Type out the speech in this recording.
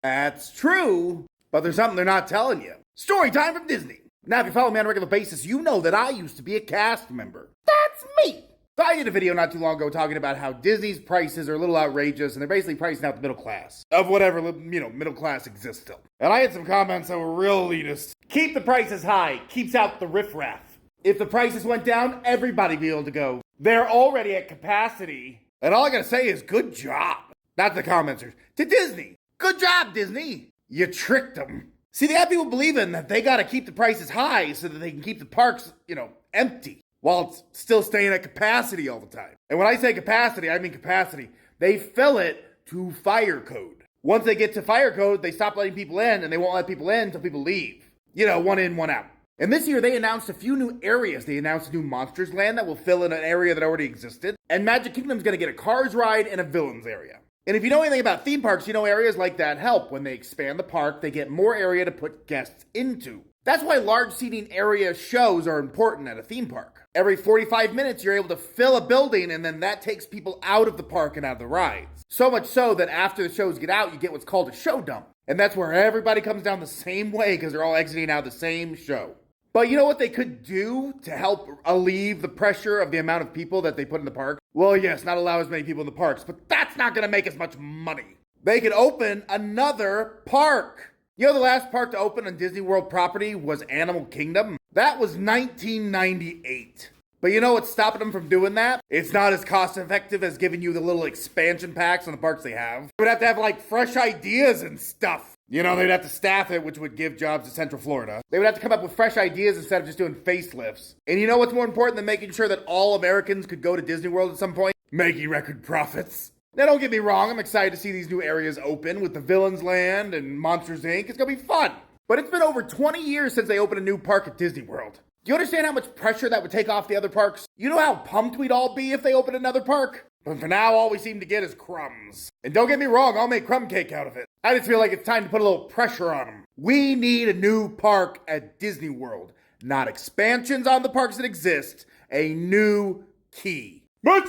That's true, but there's something they're not telling you. Story time from Disney. Now, if you follow me on a regular basis, you know that I used to be a cast member. That's me! So I did a video not too long ago talking about how Disney's prices are a little outrageous and they're basically pricing out the middle class. Of whatever, middle class exists still. And I had some comments that were real elitist. Keep the prices high, keeps out the riffraff. If the prices went down, everybody'd be able to go. They're already at capacity. And all I gotta say is good job. Not the commenters. To Disney. Good job, Disney. You tricked them. See, they have people believing that they gotta keep the prices high so that they can keep the parks, empty. While it's still staying at capacity all the time. And when I say capacity, I mean capacity. They fill it to fire code. Once they get to fire code, they stop letting people in, and they won't let people in until people leave. One in, one out. And this year, they announced a few new areas. They announced a new Monsters Land that will fill in an area that already existed. And Magic Kingdom's gonna get a Cars ride and a Villains area. And if you know anything about theme parks, you know areas like that help. When they expand the park, they get more area to put guests into. That's why large seating area shows are important at a theme park. Every 45 minutes, you're able to fill a building, and then that takes people out of the park and out of the rides. So much so that after the shows get out, you get what's called a show dump. And that's where everybody comes down the same way because they're all exiting out the same show. But you know what they could do to help alleviate the pressure of the amount of people that they put in the park? Well, yes, not allow as many people in the parks, but that's not going to make as much money. They could open another park. The last park to open on Disney World property was Animal Kingdom. That was 1998. But you know what's stopping them from doing that? It's not as cost effective as giving you the little expansion packs on the parks they have. They would have to have fresh ideas and stuff. They'd have to staff it, which would give jobs to Central Florida. They would have to come up with fresh ideas instead of just doing facelifts. And you know what's more important than making sure that all Americans could go to Disney World at some point? Making record profits. Now, don't get me wrong, I'm excited to see these new areas open with the Villains Land and Monsters, Inc. It's gonna be fun. But it's been over 20 years since they opened a new park at Disney World. Do you understand how much pressure that would take off the other parks? You know how pumped we'd all be if they opened another park? But for now, all we seem to get is crumbs. And don't get me wrong, I'll make crumb cake out of it. I just feel like it's time to put a little pressure on them. We need a new park at Disney World. Not expansions on the parks that exist. A new key. Much